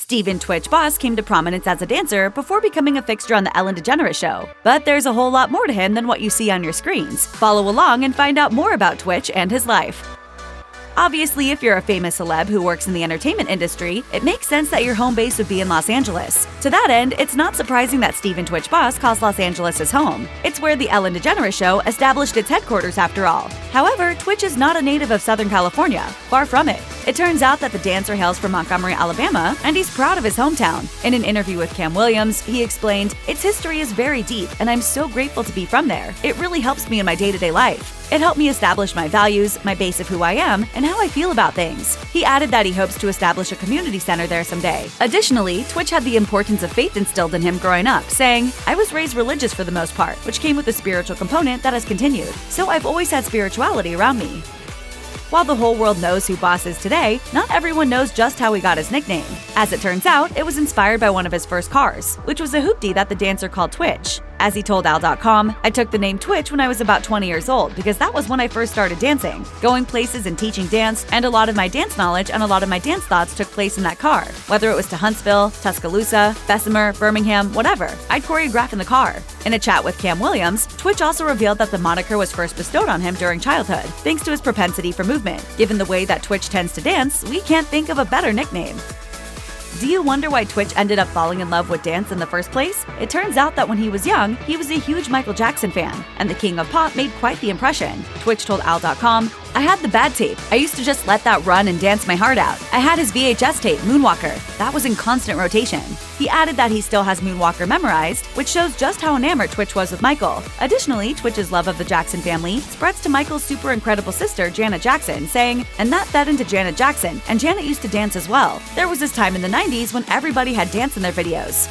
Steven "Twitch" Boss came to prominence as a dancer before becoming a fixture on the Ellen DeGeneres Show. But there's a whole lot more to him than what you see on your screens. Follow along and find out more about Twitch and his life. Obviously, if you're a famous celeb who works in the entertainment industry, it makes sense that your home base would be in Los Angeles. To that end, it's not surprising that Steven "Twitch" Boss calls Los Angeles his home. It's where the Ellen DeGeneres Show established its headquarters after all. However, Twitch is not a native of Southern California. Far from it. It turns out that the dancer hails from Montgomery, Alabama, and he's proud of his hometown. In an interview with Cam Williams, he explained, "Its history is very deep, and I'm so grateful to be from there. It really helps me in my day-to-day life. It helped me establish my values, my base of who I am, and how I feel about things." He added that he hopes to establish a community center there someday. Additionally, Twitch had the importance of faith instilled in him growing up, saying, "I was raised religious for the most part, which came with a spiritual component that has continued. So I've always had spirituality around me." While the whole world knows who Boss is today, not everyone knows just how he got his nickname. As it turns out, it was inspired by one of his first cars, which was a hoopty that the dancer called Twitch. As he told Al.com, "I took the name Twitch when I was about 20 years old because that was when I first started dancing, going places and teaching dance, and a lot of my dance knowledge and a lot of my dance thoughts took place in that car. Whether it was to Huntsville, Tuscaloosa, Bessemer, Birmingham, whatever, I'd choreograph in the car." In a chat with Cam Williams, Twitch also revealed that the moniker was first bestowed on him during childhood, thanks to his propensity for movement. Given the way that Twitch tends to dance, we can't think of a better nickname. Do you wonder why Twitch ended up falling in love with dance in the first place? It turns out that when he was young, he was a huge Michael Jackson fan, and the King of Pop made quite the impression. Twitch told Al.com, "I had the bad tape. I used to just let that run and dance my heart out. I had his VHS tape, Moonwalker. That was in constant rotation." He added that he still has Moonwalker memorized, which shows just how enamored Twitch was with Michael. Additionally, Twitch's love of the Jackson family spreads to Michael's super incredible sister, Janet Jackson, saying, "And that fed into Janet Jackson, and Janet used to dance as well. There was this time in the 90s when everybody had dance in their videos."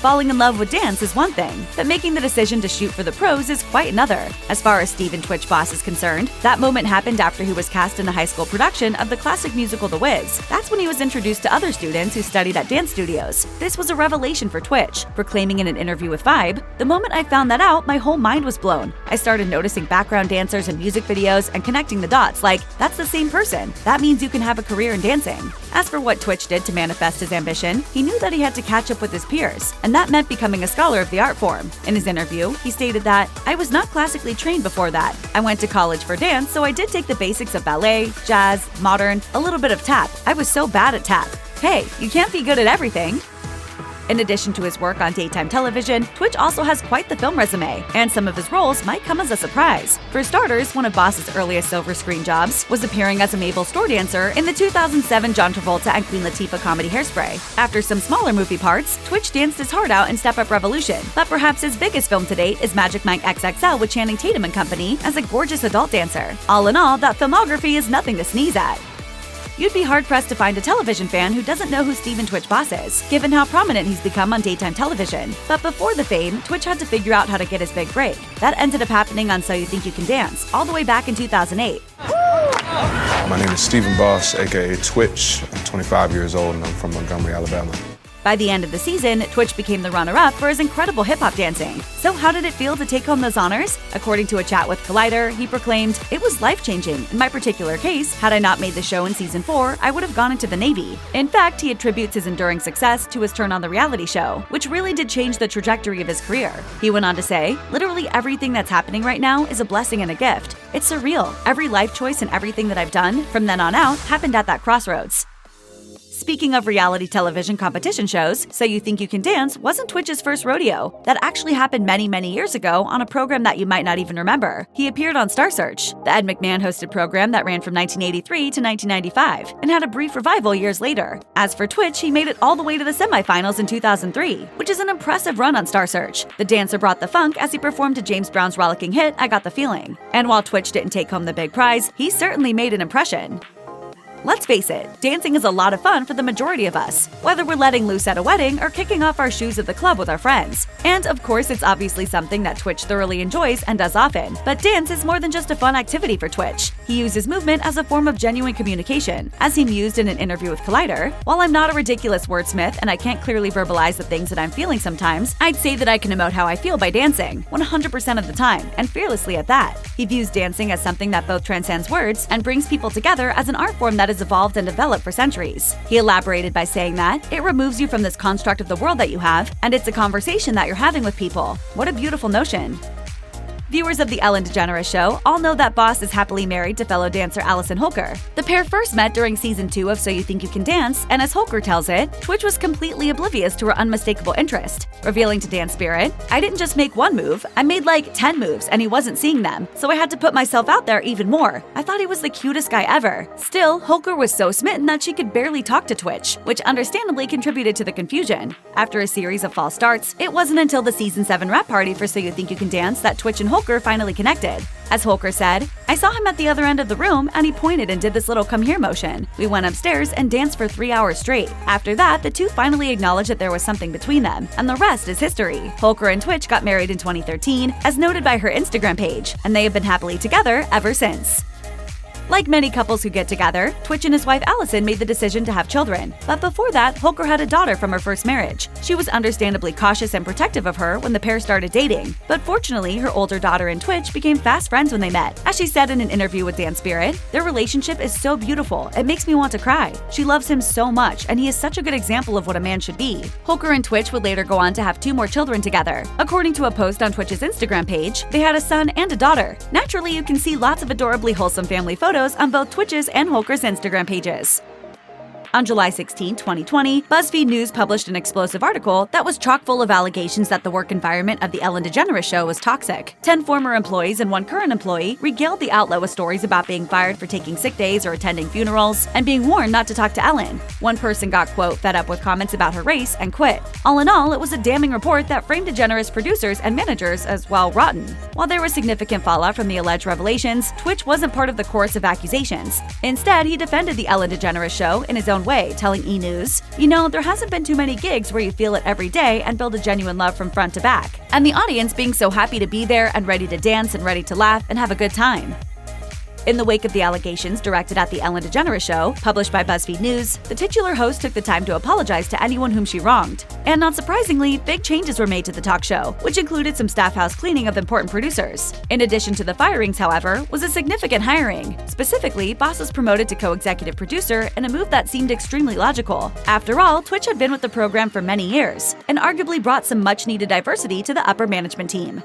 Falling in love with dance is one thing, but making the decision to shoot for the pros is quite another. As far as Steven "Twitch" Boss is concerned, that moment happened after he was cast in a high school production of the classic musical The Wiz. That's when he was introduced to other students who studied at dance studios. This was a revelation for Twitch, proclaiming in an interview with Vibe, "The moment I found that out, my whole mind was blown. I started noticing background dancers in music videos and connecting the dots like, that's the same person. That means you can have a career in dancing." As for what Twitch did to manifest his ambition, he knew that he had to catch up with his peers, and that meant becoming a scholar of the art form. In his interview, he stated that, "I was not classically trained before that. I went to college for dance, so I did take the basics of ballet, jazz, modern, a little bit of tap. I was so bad at tap. Hey, you can't be good at everything." In addition to his work on daytime television, Twitch also has quite the film resume, and some of his roles might come as a surprise. For starters, one of Boss's earliest silver screen jobs was appearing as a Mabel store dancer in the 2007 John Travolta and Queen Latifah comedy Hairspray. After some smaller movie parts, Twitch danced his heart out in Step Up Revolution, but perhaps his biggest film to date is Magic Mike XXL with Channing Tatum and company as a gorgeous adult dancer. All in all, that filmography is nothing to sneeze at. You'd be hard-pressed to find a television fan who doesn't know who Steven "Twitch" Boss is, given how prominent he's become on daytime television. But before the fame, Twitch had to figure out how to get his big break. That ended up happening on So You Think You Can Dance, all the way back in 2008. My name is Steven Boss, aka Twitch. I'm 25 years old and I'm from Montgomery, Alabama. By the end of the season, Twitch became the runner-up for his incredible hip-hop dancing. So how did it feel to take home those honors? According to a chat with Collider, he proclaimed, "It was life-changing. In my particular case, had I not made the show in season 4, I would have gone into the Navy." In fact, he attributes his enduring success to his turn on the reality show, which really did change the trajectory of his career. He went on to say, "Literally everything that's happening right now is a blessing and a gift. It's surreal. Every life choice and everything that I've done, from then on out, happened at that crossroads." Speaking of reality television competition shows, So You Think You Can Dance wasn't Twitch's first rodeo. That actually happened many, many years ago on a program that you might not even remember. He appeared on Star Search, the Ed McMahon-hosted program that ran from 1983 to 1995, and had a brief revival years later. As for Twitch, he made it all the way to the semifinals in 2003, which is an impressive run on Star Search. The dancer brought the funk as he performed to James Brown's rollicking hit, I Got the Feeling. And while Twitch didn't take home the big prize, he certainly made an impression. Let's face it, dancing is a lot of fun for the majority of us, whether we're letting loose at a wedding or kicking off our shoes at the club with our friends. And of course, it's obviously something that Twitch thoroughly enjoys and does often. But dance is more than just a fun activity for Twitch. He uses movement as a form of genuine communication. As he mused in an interview with Collider, "While I'm not a ridiculous wordsmith and I can't clearly verbalize the things that I'm feeling sometimes, I'd say that I can emote how I feel by dancing, 100% of the time, and fearlessly at that." He views dancing as something that both transcends words and brings people together as an art form that is has evolved and developed for centuries. He elaborated by saying that it removes you from this construct of the world that you have, and it's a conversation that you're having with people. What a beautiful notion. Viewers of The Ellen DeGeneres Show all know that Boss is happily married to fellow dancer Allison Holker. The pair first met during Season 2 of So You Think You Can Dance, and as Holker tells it, Twitch was completely oblivious to her unmistakable interest, revealing to Dan Spirit, "I didn't just make one move, I made like 10 moves and he wasn't seeing them, so I had to put myself out there even more. I thought he was the cutest guy ever." Still, Holker was so smitten that she could barely talk to Twitch, which understandably contributed to the confusion. After a series of false starts, it wasn't until the Season 7 rap party for So You Think You Can Dance that Twitch and Holker finally connected. As Holker said, "I saw him at the other end of the room and he pointed and did this little come here motion. We went upstairs and danced for 3 hours straight. After that, the two finally acknowledged that there was something between them, and the rest is history." Holker and Twitch got married in 2013, as noted by her Instagram page, and they have been happily together ever since. Like many couples who get together, Twitch and his wife Allison made the decision to have children. But before that, Holker had a daughter from her first marriage. She was understandably cautious and protective of her when the pair started dating. But fortunately, her older daughter and Twitch became fast friends when they met. As she said in an interview with Dan Spirit, "Their relationship is so beautiful, it makes me want to cry. She loves him so much, and he is such a good example of what a man should be." Holker and Twitch would later go on to have 2 more children together. According to a post on Twitch's Instagram page, they had a son and a daughter. Naturally, you can see lots of adorably wholesome family photos on both Twitch's and Holker's Instagram pages. On July 16, 2020, BuzzFeed News published an explosive article that was chock full of allegations that the work environment of The Ellen DeGeneres Show was toxic. 10 former employees and 1 current employee regaled the outlet with stories about being fired for taking sick days or attending funerals, and being warned not to talk to Ellen. One person got, quote, "fed up with comments about her race" and quit. All in all, it was a damning report that framed DeGeneres producers and managers as, well, rotten. While there was significant fallout from the alleged revelations, Twitch wasn't part of the chorus of accusations. Instead, he defended The Ellen DeGeneres Show in his own way, telling E! News, "You know, there hasn't been too many gigs where you feel it every day and build a genuine love from front to back. And the audience being so happy to be there and ready to dance and ready to laugh and have a good time." In the wake of the allegations directed at The Ellen DeGeneres Show, published by BuzzFeed News, the titular host took the time to apologize to anyone whom she wronged. And not surprisingly, big changes were made to the talk show, which included some staff house cleaning of important producers. In addition to the firings, however, was a significant hiring. Specifically, Boss was promoted to co-executive producer in a move that seemed extremely logical. After all, Twitch had been with the program for many years, and arguably brought some much-needed diversity to the upper management team.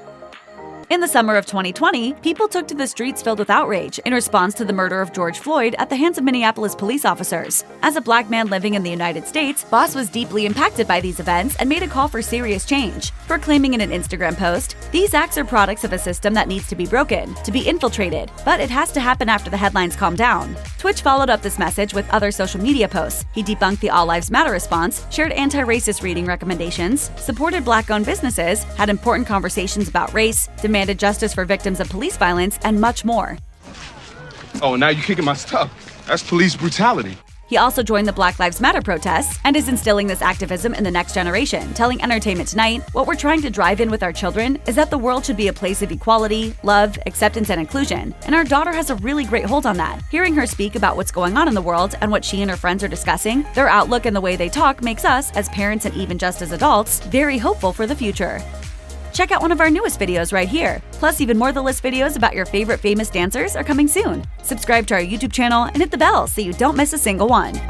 In the summer of 2020, people took to the streets filled with outrage in response to the murder of George Floyd at the hands of Minneapolis police officers. As a black man living in the United States, Boss was deeply impacted by these events and made a call for serious change, proclaiming in an Instagram post, "These acts are products of a system that needs to be broken, to be infiltrated, but it has to happen after the headlines calm down." Twitch followed up this message with other social media posts. He debunked the All Lives Matter response, shared anti-racist reading recommendations, supported black-owned businesses, had important conversations about race, demanded justice for victims of police violence, and much more. "Oh, now you're kicking my stuff. That's police brutality." He also joined the Black Lives Matter protests and is instilling this activism in the next generation, telling Entertainment Tonight, "What we're trying to drive in with our children is that the world should be a place of equality, love, acceptance, and inclusion, and our daughter has a really great hold on that." Hearing her speak about what's going on in the world and what she and her friends are discussing, their outlook and the way they talk makes us, as parents and even just as adults, very hopeful for the future. Check out one of our newest videos right here. Plus, even more The List videos about your favorite famous dancers are coming soon. Subscribe to our YouTube channel and hit the bell so you don't miss a single one.